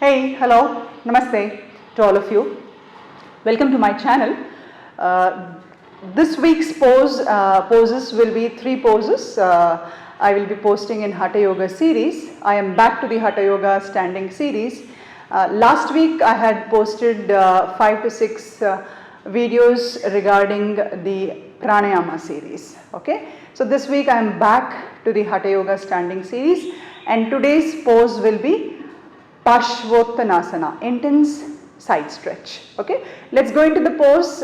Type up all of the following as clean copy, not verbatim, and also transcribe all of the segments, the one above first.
Hey, hello, namaste to all of you. Welcome to my channel. This week's poses will be 3 poses. I will be posting in Hatha Yoga series. I am back to the Hatha Yoga standing series. Last week I had posted 5 to 6 videos regarding the Pranayama series. Okay, so this week I am back to the Hatha Yoga standing series, and today's pose will be Parshvottanasana, intense side stretch. Okay, let's go into the pose,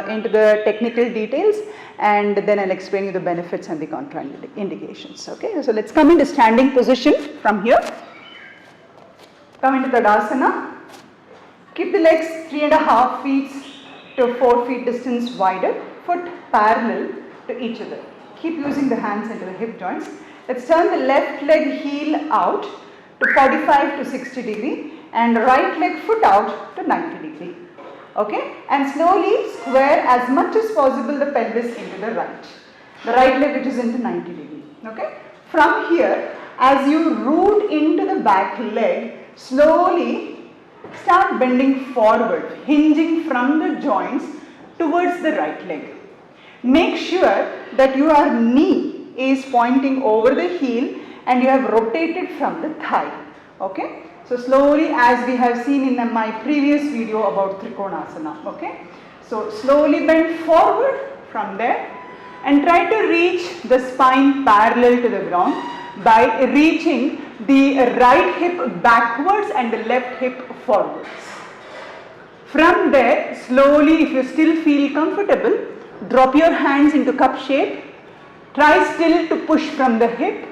into the technical details, and then I'll explain you the benefits and the contraindications. Okay, so let's come into standing position from here. Come into the Tadasana. Keep the legs 3.5 feet to 4 feet distance wider, foot parallel to each other. Keep using the hands into the hip joints. Let's turn the left leg heel out to 45 to 60 degree and right leg foot out to 90 degree. Okay, and slowly square as much as possible the pelvis into the right leg which is into 90 degree. Okay, from here as you root into the back leg, slowly start bending forward, hinging from the joints towards the right leg. Make sure that your knee is pointing over the heel and you have rotated from the thigh. Okay, so slowly, as we have seen in my previous video about Trikonasana. Okay, so slowly bend forward from there and try to reach the spine parallel to the ground by reaching the right hip backwards and the left hip forwards. From there, slowly, if you still feel comfortable, drop your hands into cup shape. Try still to push from the hip,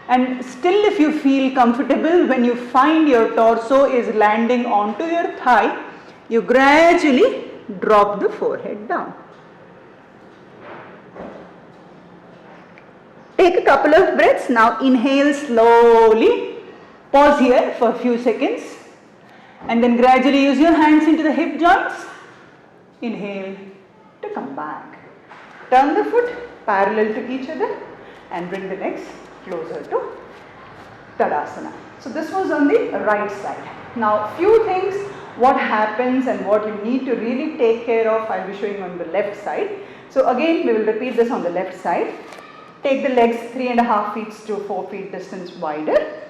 and still if you feel comfortable, when you find your torso is landing onto your thigh, you gradually drop the forehead down. Take a couple of breaths. Now inhale slowly, pause here for a few seconds, and then gradually use your hands into the hip joints. Inhale to come back. Turn the foot parallel to each other and bring the legs closer to Tadasana. So this was on the right side. Now few things what happens and what you need to really take care of, I will be showing on the left side. So again we will repeat this on the left side. Take the legs 3.5 feet to 4 feet distance wider.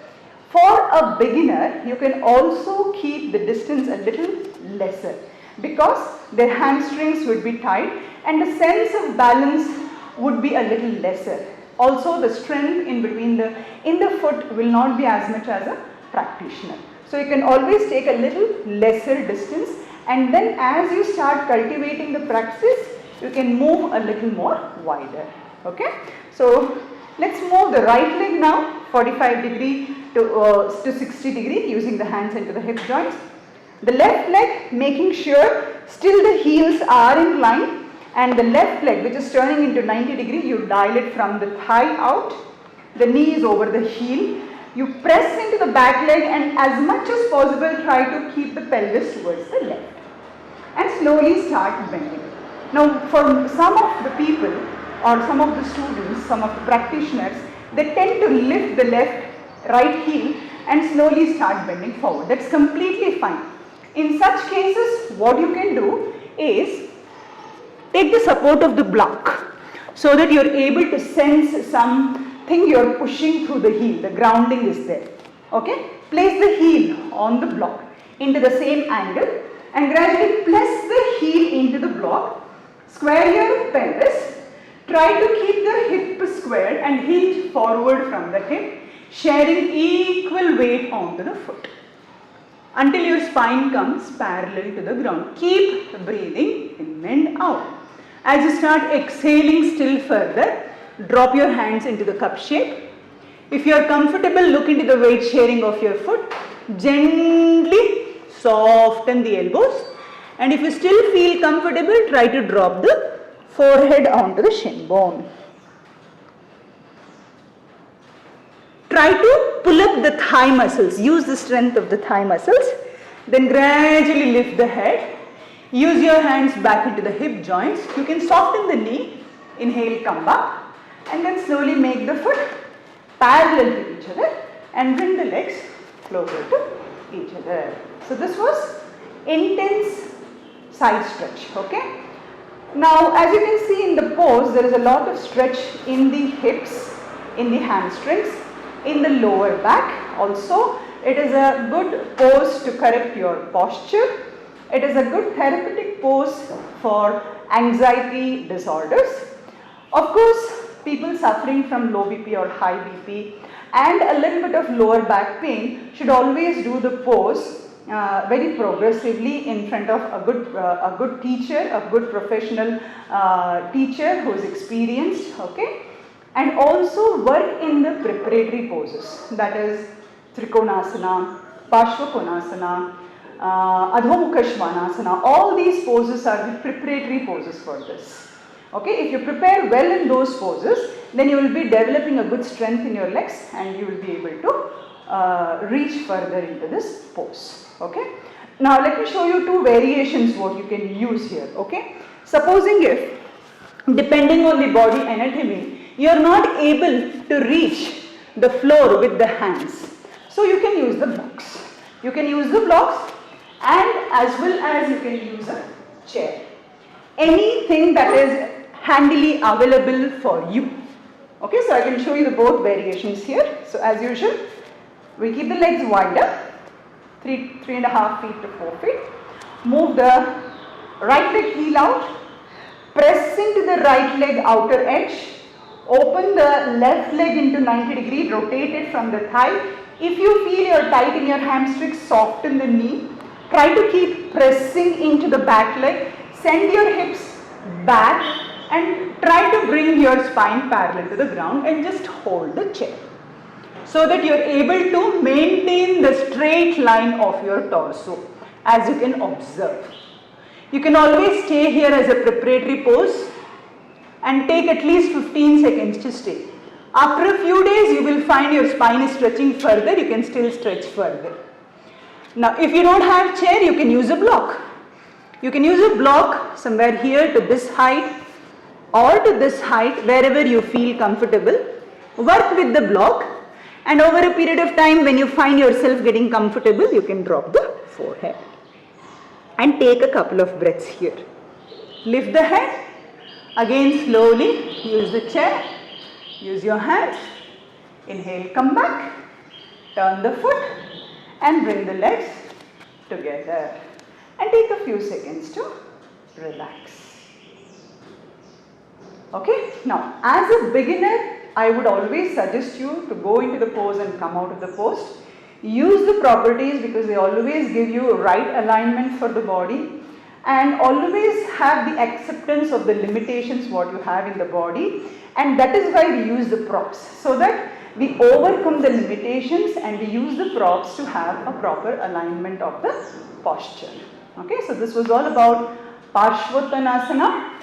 For a beginner, you can also keep the distance a little lesser because their hamstrings would be tight and the sense of balance would be a little lesser. Also the strength in the foot will not be as much as a practitioner. So you can always take a little lesser distance, and then as you start cultivating the practice, you can move a little more wider. Okay, so let's move the right leg now 45 degree to 60 degree using the hands into the hip joints. The left leg, making sure still the heels are in line, and the left leg which is turning into 90 degree, you dial it from the thigh out, the knee is over the heel, you press into the back leg and as much as possible try to keep the pelvis towards the left and slowly start bending. Now for some of the people or some of the students, some of the practitioners, they tend to lift the right heel and slowly start bending forward. That's completely fine. In such cases, what you can do is take the support of the block so that you are able to sense something you are pushing through the heel, the grounding is there. Okay, place the heel on the block into the same angle and gradually press the heel into the block, square your pelvis, try to keep the hip squared and hinge forward from the hip, sharing equal weight onto the foot until your spine comes parallel to the ground. Keep breathing in and out. As you start exhaling still further, drop your hands into the cup shape. If you are comfortable, look into the weight sharing of your foot. Gently soften the elbows, and if you still feel comfortable, try to drop the forehead onto the shin bone. Try to pull up the thigh muscles, use the strength of the thigh muscles, then gradually lift the head. Use your hands back into the hip joints. You can soften the knee, inhale, come up, and then slowly make the foot parallel to each other and bring the legs closer to each other. So this was intense side stretch, okay. Now as you can see in the pose, there is a lot of stretch in the hips, in the hamstrings, in the lower back. Also it is a good pose to correct your posture. It is a good therapeutic pose for anxiety disorders. Of course, people suffering from low BP or high BP and a little bit of lower back pain should always do the pose very progressively in front of a good teacher, a good professional teacher who is experienced, okay, and also work in the preparatory poses, that is Trikonasana, Parshvakonasana, adho, mukha, shvanasana. All these poses are the preparatory poses for this. Okay, if you prepare well in those poses, then you will be developing a good strength in your legs and you will be able to reach further into this pose. Okay, now let me show you two variations what you can use here. Okay, supposing if depending on the body anatomy you are not able to reach the floor with the hands, so you can use the blocks. You can use the blocks and as well as you can use a chair. Anything that is handily available for you. Okay, so I can show you the both variations here. So as usual, we keep the legs wider, 3.5 feet to 4 feet. Move the right leg heel out, press into the right leg outer edge, open the left leg into 90 degree, rotate it from the thigh. If you feel you're tight in your hamstrings, soften the knee. Try to keep pressing into the back leg, send your hips back and try to bring your spine parallel to the ground and just hold the chair so that you are able to maintain the straight line of your torso as you can observe. You can always stay here as a preparatory pose and take at least 15 seconds to stay. After a few days you will find your spine is stretching further, you can still stretch further. Now if you don't have chair, you can use a block. You can use a block somewhere here to this height or to this height, wherever you feel comfortable. Work with the block and over a period of time when you find yourself getting comfortable, you can drop the forehead and take a couple of breaths here. Lift the head, again slowly use the chair, use your hands, inhale, come back, turn the foot and bring the legs together and take a few seconds to relax. Okay, now as a beginner, I would always suggest you to go into the pose and come out of the pose. Use the properties because they always give you right alignment for the body and always have the acceptance of the limitations what you have in the body, and that is why we use the props, so that we overcome the limitations and we use the props to have a proper alignment of the posture. Okay, so this was all about Parshvottanasana.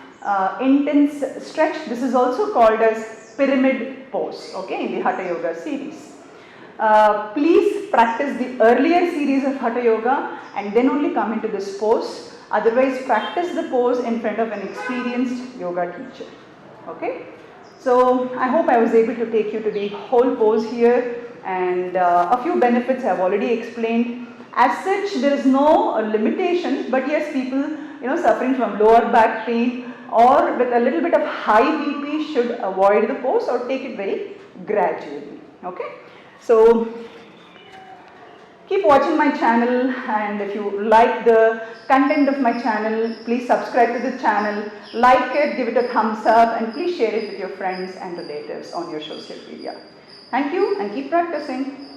Intense stretch. This is also called as pyramid pose, okay, in the Hatha Yoga series. Please practice the earlier series of Hatha Yoga and then only come into this pose. Otherwise, practice the pose in front of an experienced yoga teacher. Okay. So I hope I was able to take you to the whole pose here, and a few benefits I have already explained. As such, there is no limitations, but yes, people suffering from lower back pain or with a little bit of high BP should avoid the pose or take it very gradually. Okay, so keep watching my channel, and if you like the content of my channel, please subscribe to the channel, like it, give it a thumbs up, and please share it with your friends and relatives on your social media. Thank you and keep practicing.